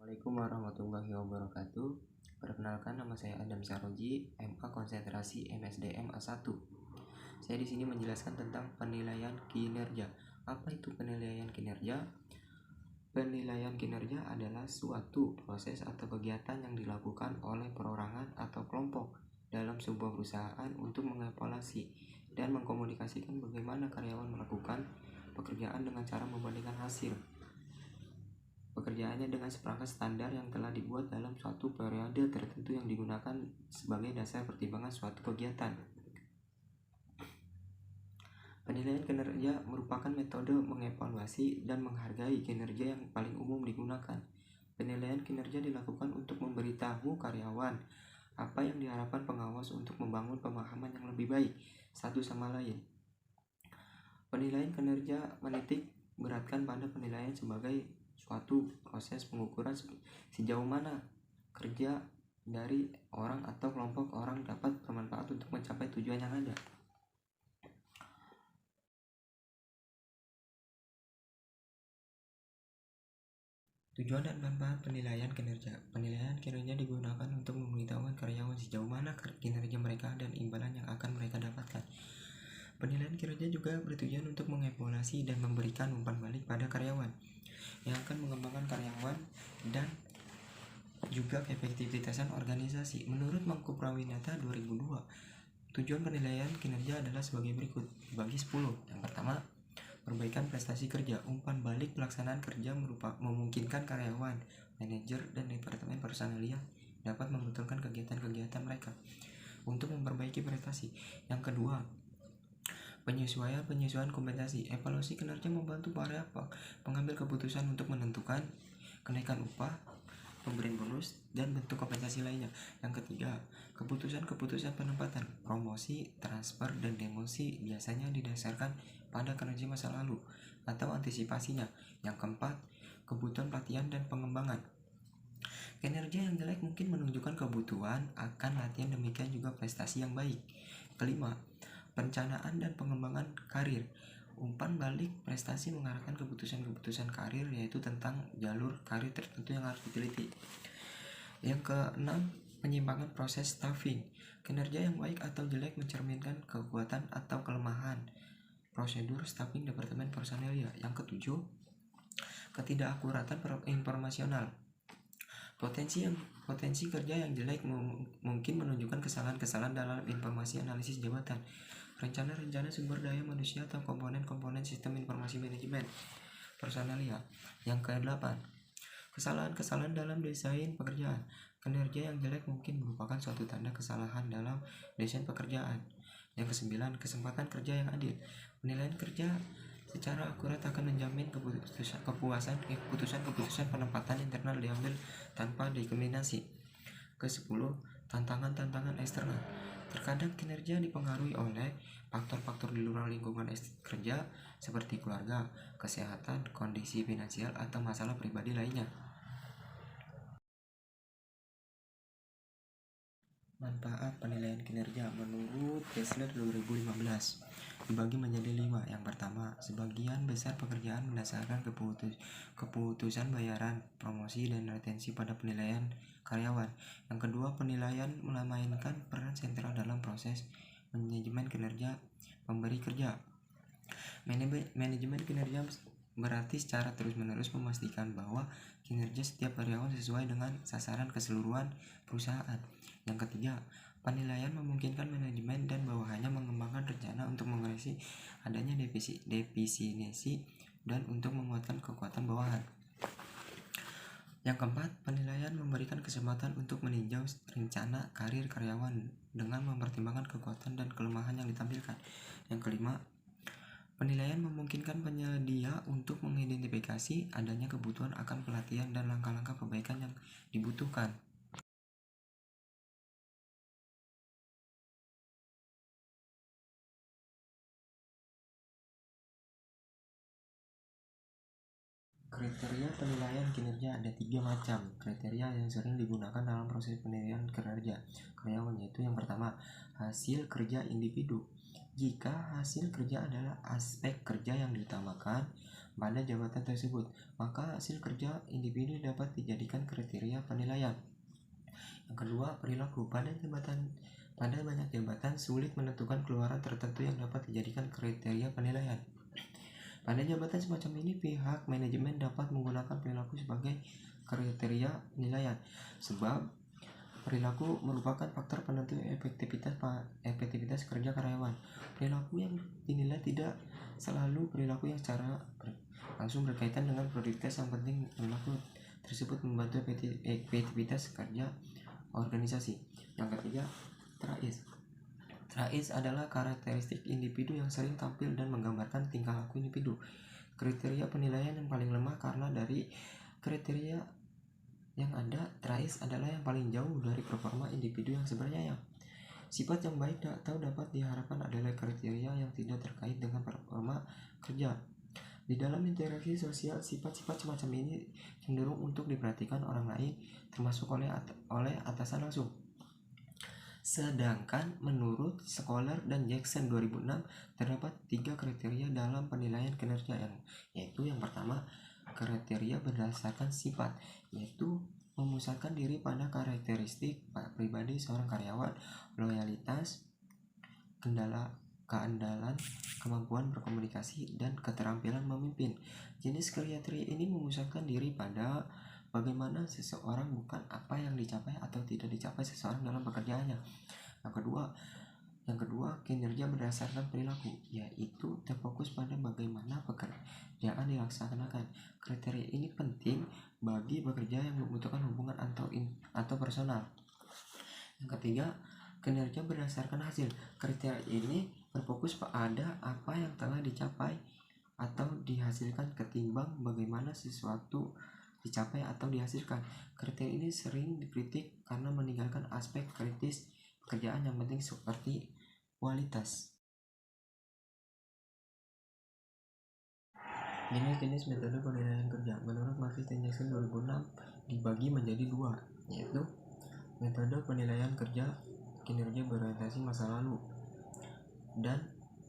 Assalamualaikum warahmatullahi wabarakatuh. Perkenalkan, nama saya Adam Saroji, MA Konsentrasi MSDM A1. Saya di sini menjelaskan tentang penilaian kinerja. Apa itu penilaian kinerja? Penilaian kinerja adalah suatu proses atau kegiatan yang dilakukan oleh perorangan atau kelompok dalam sebuah perusahaan untuk mengevaluasi dan mengkomunikasikan bagaimana karyawan melakukan pekerjaan dengan cara membandingkan hasil pekerjaannya dengan seperangkat standar yang telah dibuat dalam suatu periode tertentu yang digunakan sebagai dasar pertimbangan suatu kegiatan. Penilaian kinerja merupakan metode mengevaluasi dan menghargai kinerja yang paling umum digunakan. Penilaian kinerja dilakukan untuk memberitahu karyawan apa yang diharapkan pengawas untuk membangun pemahaman yang lebih baik satu sama lain. Penilaian kinerja menitik beratkan pada penilaian sebagai suatu proses pengukuran sejauh mana kerja dari orang atau kelompok orang dapat bermanfaat untuk mencapai tujuan yang ada. Tujuan dan manfaat penilaian kinerja. Penilaian kinerja digunakan untuk memberitahukan karyawan sejauh mana kinerja mereka dan imbalan yang akan mereka dapatkan. Penilaian kinerja juga bertujuan untuk mengevaluasi dan memberikan umpan balik pada karyawan yang akan mengembangkan karyawan dan juga keefektivitasan organisasi. Menurut Mangku Prawinata 2002, tujuan penilaian kinerja adalah sebagai berikut, dibagi 10. Yang pertama, perbaikan prestasi kerja. Umpan balik pelaksanaan kerja memungkinkan karyawan, manajer, dan departemen personalia dapat membetulkan kegiatan-kegiatan mereka untuk memperbaiki prestasi. Yang kedua, penyesuaian kompensasi. Evaluasi kinerja membantu para pengambil keputusan untuk menentukan kenaikan upah, pemberian bonus, dan bentuk kompensasi lainnya. Yang ketiga, keputusan penempatan, promosi, transfer, dan demosi biasanya didasarkan pada kinerja masa lalu atau antisipasinya. Yang keempat, kebutuhan pelatihan dan pengembangan. Kinerja yang jelek mungkin menunjukkan kebutuhan akan latihan, demikian juga prestasi yang baik. Kelima, perencanaan dan pengembangan karir. Umpan balik prestasi mengarahkan keputusan karir, yaitu tentang jalur karir tertentu yang harus diteliti. Yang keenam, penyimpangan proses staffing. Kinerja yang baik atau jelek mencerminkan kekuatan atau kelemahan prosedur staffing departemen personalia. Yang ketujuh, ketidakakuratan informasional. Potensi kerja yang jelek mungkin menunjukkan kesalahan-kesalahan dalam informasi analisis jabatan, rencana sumber daya manusia atau komponen-komponen sistem informasi manajemen personalia. Yang ke-8, kesalahan-kesalahan dalam desain pekerjaan. Kinerja yang jelek mungkin merupakan suatu tanda kesalahan dalam desain pekerjaan. Yang ke-9, kesempatan kerja yang adil. Penilaian kerja secara akurat akan menjamin keputusan penempatan internal diambil tanpa diskriminasi. Ke-10, tantangan eksternal. Terkadang kinerja dipengaruhi oleh faktor-faktor di luar lingkungan kerja seperti keluarga, kesehatan, kondisi finansial, atau masalah pribadi lainnya. Manfaat penilaian kinerja menurut Kessler 2015 dibagi menjadi 5. Yang pertama, sebagian besar pekerjaan mendasarkan keputusan bayaran, promosi, dan retensi pada penilaian karyawan. Yang kedua, penilaian memainkan peran sentral dalam proses manajemen kinerja pemberi kerja. Manajemen kinerja berarti secara terus-menerus memastikan bahwa kinerja setiap karyawan sesuai dengan sasaran keseluruhan perusahaan. Yang ketiga, penilaian memungkinkan manajemen dan bawahannya mengembangkan rencana untuk mengoreksi adanya defisiensi dan untuk menguatkan kekuatan bawahan. Yang keempat, penilaian memberikan kesempatan untuk meninjau rencana karir karyawan dengan mempertimbangkan kekuatan dan kelemahan yang ditampilkan. Yang kelima, penilaian memungkinkan penyedia untuk mengidentifikasi adanya kebutuhan akan pelatihan dan langkah-langkah perbaikan yang dibutuhkan. Kriteria penilaian kinerja ada 3 macam. Kriteria yang sering digunakan dalam proses penilaian kinerja karyawan yaitu yang pertama, hasil kerja individu. Jika hasil kerja adalah aspek kerja yang diutamakan pada jabatan tersebut, maka hasil kerja individu dapat dijadikan kriteria penilaian. Yang kedua, perilaku. Pada banyak jabatan sulit menentukan keluaran tertentu yang dapat dijadikan kriteria penilaian. Pada jabatan semacam ini, pihak manajemen dapat menggunakan perilaku sebagai kriteria penilaian, sebab perilaku merupakan faktor penentu efektivitas kerja karyawan. Perilaku yang dinilai tidak selalu perilaku yang secara langsung berkaitan dengan produktivitas. Yang penting, perilaku tersebut membantu efektivitas kerja organisasi. Yang ketiga, Traits adalah karakteristik individu yang sering tampil dan menggambarkan tingkah laku individu. Kriteria penilaian yang paling lemah karena dari kriteria yang ada, traits adalah yang paling jauh dari performa individu yang sebenarnya. Sifat yang baik atau dapat diharapkan adalah kriteria yang tidak terkait dengan performa kerja. Di dalam interaksi sosial, sifat-sifat semacam ini cenderung untuk diperhatikan orang lain, termasuk oleh atasan langsung. Sedangkan menurut Scholar dan Jackson 2006, terdapat 3 kriteria dalam penilaian kinerja, yaitu yang pertama, kriteria berdasarkan sifat, yaitu memusatkan diri pada karakteristik pribadi seorang karyawan, loyalitas, keandalan, kemampuan berkomunikasi, dan keterampilan memimpin. Jenis kriteria ini memusatkan diri pada bagaimana seseorang, bukan apa yang dicapai atau tidak dicapai seseorang dalam pekerjaannya. Yang kedua, kinerja berdasarkan perilaku, yaitu terfokus pada bagaimana pekerjaan dilaksanakan. Kriteria ini penting bagi pekerja yang membutuhkan hubungan atau personal. Yang ketiga, kinerja berdasarkan hasil. Kriteria ini berfokus pada apa yang telah dicapai atau dihasilkan ketimbang bagaimana sesuatu dicapai atau dihasilkan. Kriteria ini sering dikritik karena meninggalkan aspek kritis pekerjaan yang penting seperti kualitas. Jenis-jenis metode penilaian kerja menurut Marcus dan Jackson 2006 dibagi menjadi 2, yaitu metode penilaian kerja kinerja berorientasi masa lalu dan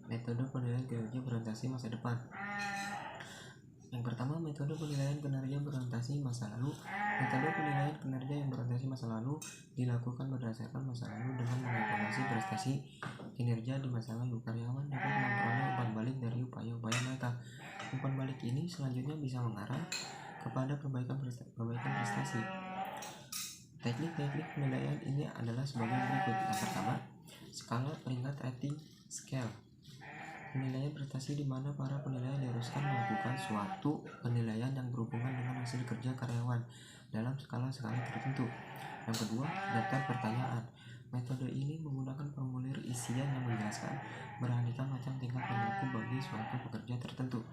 metode penilaian kinerja berorientasi masa depan. Yang pertama, metode penilaian kinerja berorientasi masa lalu. Metode penilaian kinerja yang berorientasi masa lalu dilakukan berdasarkan masa lalu dengan mengevaluasi prestasi kinerja di masa lalu. Karyawan dapat memperoleh umpan balik dari upaya-upaya mereka. Umpan balik ini selanjutnya bisa mengarah kepada perbaikan prestasi. Teknik-teknik penilaian ini adalah sebagai berikut. Yang pertama, skala peringkat rating scale. Penilaian prestasi di mana para penilai diharuskan melakukan suatu penilaian yang berhubungan dengan hasil kerja karyawan dalam skala-skala tertentu. Yang kedua, daftar pertanyaan. Metode ini menggunakan formulir isian yang menjelaskan beraneka macam tingkat perilaku bagi suatu pekerja tertentu.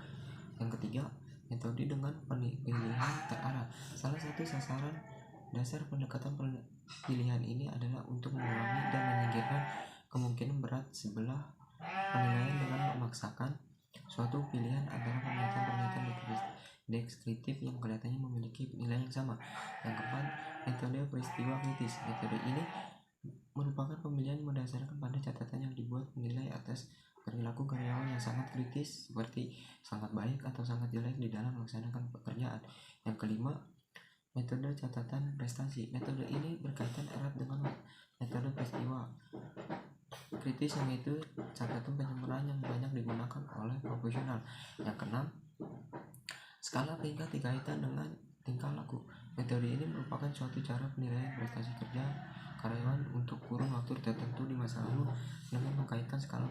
Yang ketiga, metode dengan pilihan terarah. Salah satu sasaran dasar pendekatan pilihan ini adalah untuk mengurangi dan menyingkirkan kemungkinan berat sebelah penilaian dengan memaksakan suatu pilihan antara pernyataan-pernyataan deskriptif yang kelihatannya memiliki nilai yang sama. Yang keempat, metode peristiwa kritis. Metode ini merupakan pemilihan berdasarkan pada catatan yang dibuat penilai atas perilaku karyawan yang sangat kritis, seperti sangat baik atau sangat jelek di dalam melaksanakan pekerjaan. Yang kelima, metode catatan prestasi. Metode ini berkaitan erat dengan metode peristiwa kritis, yang itu catatan penyempurnaan yang banyak digunakan oleh profesional. Yang keenam, skala peringkat dikaitan dengan tingkah laku. Metode ini merupakan suatu cara penilaian prestasi kerja karyawan untuk kurun waktu tertentu di masa lalu dengan mengkaitkan skala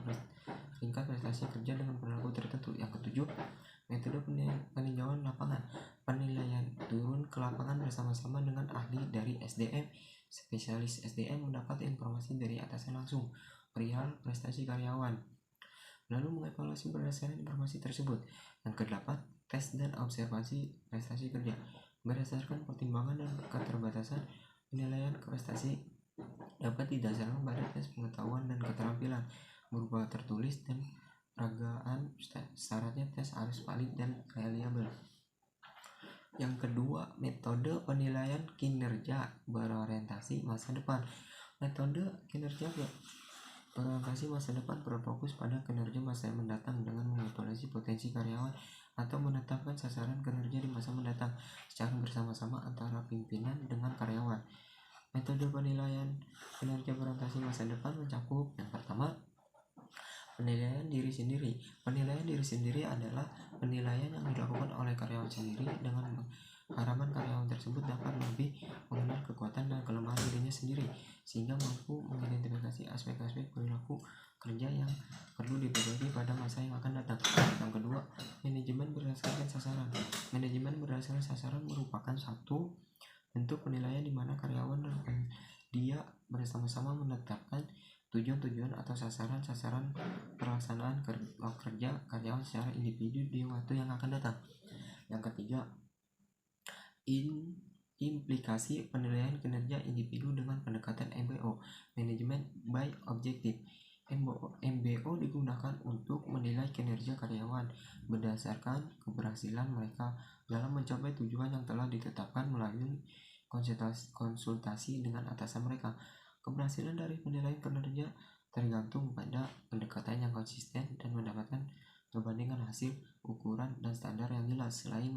peringkat prestasi kerja dengan perilaku tertentu. Yang ketujuh, metode peninjauan lapangan. Penilaian turun ke lapangan bersama-sama dengan ahli dari SDM. Spesialis SDM mendapat informasi dari atasan langsung perihal prestasi karyawan, lalu mengevaluasi berdasarkan informasi tersebut. Yang kedelapan, tes dan observasi prestasi kerja. Berdasarkan pertimbangan dan keterbatasan, penilaian prestasi dapat didasarkan pada tes pengetahuan dan keterampilan berupa tertulis dan peragaan. Syaratnya tes harus valid dan reliable. Yang kedua, metode penilaian kinerja berorientasi masa depan. Metode Orientasi masa depan berfokus pada kinerja masa yang mendatang dengan mengevaluasi potensi karyawan atau menetapkan sasaran kinerja di masa mendatang secara bersama-sama antara pimpinan dengan karyawan. Metode penilaian kinerja berorientasi masa depan mencakup yang pertama, penilaian diri sendiri. Penilaian diri sendiri adalah penilaian yang dilakukan oleh karyawan sendiri dengan harapan karyawan tersebut dapat lebih mengenal kekuatan dan kelemahan dirinya sendiri sehingga mampu mengidentifikasi aspek-aspek perilaku kerja yang perlu diperbaiki pada masa yang akan datang. Yang kedua, manajemen berdasarkan sasaran. Manajemen berdasarkan sasaran merupakan satu bentuk penilaian di mana karyawan dan dia bersama-sama menetapkan tujuan-tujuan atau sasaran-sasaran pelaksanaan kerja karyawan secara individu di waktu yang akan datang. Yang ketiga, implikasi penilaian kinerja individu dengan pendekatan MBO, Management by Objective. MBO digunakan untuk menilai kinerja karyawan berdasarkan keberhasilan mereka dalam mencapai tujuan yang telah ditetapkan melalui konsultasi dengan atasan mereka. Keberhasilan dari penilaian kinerja tergantung pada pendekatan yang konsisten dan mendapatkan perbandingan hasil, ukuran, dan standar yang jelas. Selain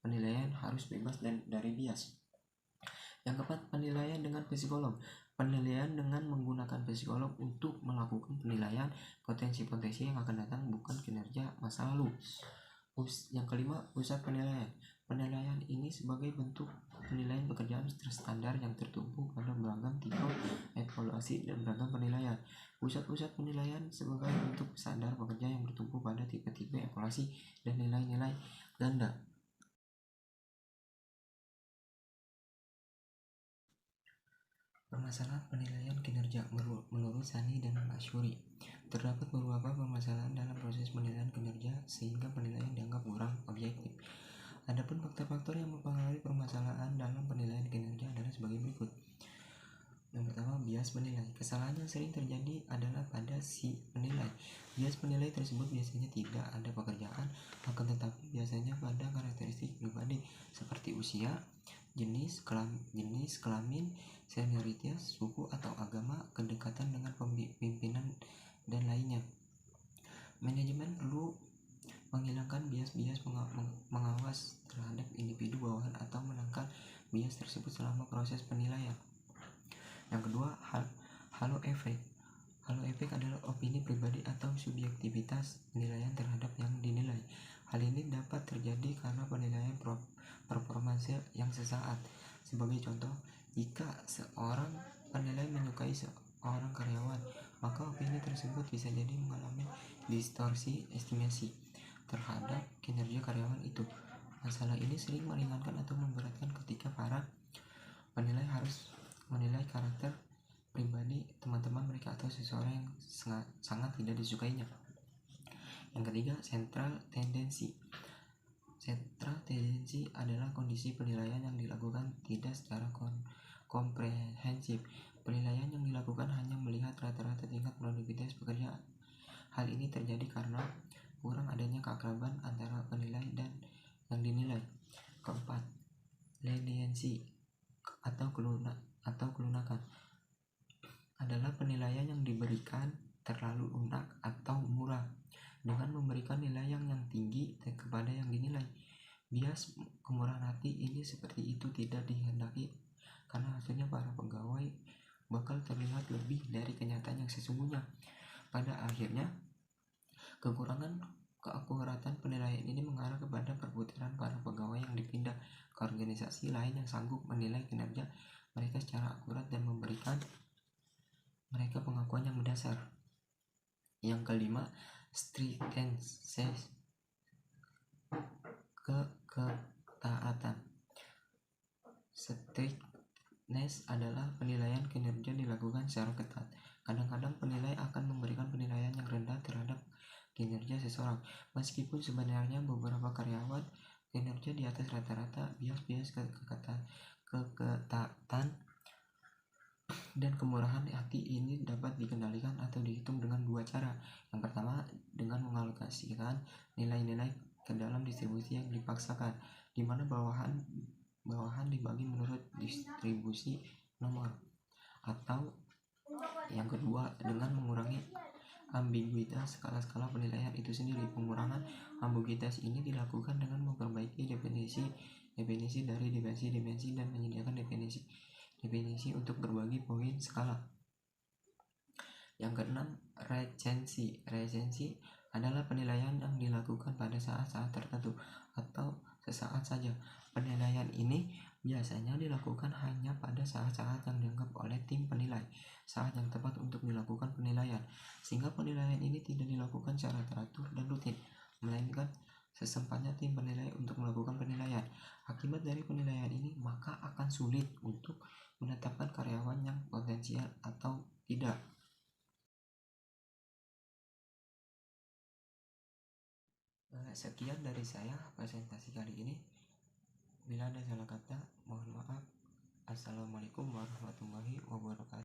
penilaian harus bebas dari bias. Yang keempat, penilaian dengan psikolog. Penilaian dengan menggunakan psikolog untuk melakukan penilaian potensi-potensi yang akan datang, bukan kinerja masa lalu. Yang kelima, pusat penilaian. Penilaian ini sebagai bentuk penilaian pekerjaan terstandar yang tertumpu pada beragam tipe evaluasi dan beragam penilaian. Pusat-pusat penilaian sebagai bentuk standar pekerja yang bertumpu pada tipe-tipe evaluasi dan nilai-nilai ganda. Permasalahan penilaian kinerja menurut Sani dan Masyuri, terdapat beberapa permasalahan dalam proses penilaian kinerja sehingga penilaian dianggap kurang objektif. Adapun faktor-faktor yang mempengaruhi permasalahan dalam penilaian kinerja adalah sebagai berikut. Yang pertama, bias penilai. Kesalahan yang sering terjadi adalah pada si penilai. Bias penilai tersebut biasanya tidak ada pekerjaan, akan tetapi biasanya pada karakteristik pribadi seperti usia, jenis kelamin, senioritas, suku atau agama, kedekatan dengan pimpinan, dan lainnya. Manajemen perlu menghilangkan bias-bias mengawas terhadap individu bawahan atau menangkal bias tersebut selama proses penilaian. Yang kedua, halo efek. Halo efek adalah opini pribadi atau subjektivitas penilaian terhadap yang dinilai. Hal ini dapat terjadi karena penilaian performansi yang sesaat. Sebagai contoh, jika seorang penilai menyukai seorang karyawan, maka opini tersebut bisa jadi mengalami distorsi estimasi terhadap kinerja karyawan itu. Masalah ini sering meringankan atau memberatkan ketika para penilai harus menilai karakter pribadi teman-teman mereka atau seseorang yang sangat tidak disukainya. Yang ketiga, central tendency. Central tendency adalah kondisi penilaian yang dilakukan tidak secara komprehensif. Penilaian yang dilakukan hanya melihat rata-rata tingkat produktivitas pekerjaan. Hal ini terjadi karena kurang adanya keakraban antara penilai dan yang dinilai. Keempat, leniency atau kelunakan adalah penilaian yang diberikan terlalu lunak atau murah dengan memberikan nilai yang tinggi kepada yang dinilai. Bias kemurahan hati ini seperti itu tidak dihendaki karena hasilnya para pegawai bakal terlihat lebih dari kenyataan yang sesungguhnya. Pada akhirnya, kekurangan keakuratan penilaian ini mengarah kepada perputaran para pegawai yang dipindah ke organisasi lain yang sanggup menilai kinerja mereka secara akurat dan memberikan mereka pengakuan yang mendasar. Yang kelima, strictness, ketaatan. Strictness adalah penilaian kinerja dilakukan secara ketat. Kadang-kadang penilai akan memberikan penilaian yang rendah terhadap kinerja seseorang, meskipun sebenarnya beberapa karyawan kinerja di atas rata-rata. Bias-bias keketatan dan kemurahan hati ini dapat dikendalikan atau dihitung dengan dua cara. Yang pertama, dengan mengalokasikan nilai-nilai ke dalam distribusi yang dipaksakan, di mana bawahan dibagi menurut distribusi nomor, atau Yang kedua, dengan mengurangi ambiguitas skala-skala penilaian itu sendiri. Pengurangan ambiguitas ini dilakukan dengan memperbaiki definisi dari dimensi dan menyediakan definisi untuk berbagai poin skala. Yang keenam, recensi. Recensi adalah penilaian yang dilakukan pada saat-saat tertentu atau sesaat saja. Penilaian ini biasanya dilakukan hanya pada saat-saat yang dianggap oleh tim penilai saat yang tepat untuk dilakukan penilaian, sehingga penilaian ini tidak dilakukan secara teratur dan rutin, melainkan sesempatnya tim penilai untuk melakukan penilaian. Akibat dari penilaian ini, maka akan sulit untuk menetapkan karyawan yang potensial atau tidak. Sekian dari saya presentasi kali ini. Bila ada salah kata, mohon maaf. Assalamualaikum warahmatullahi wabarakatuh.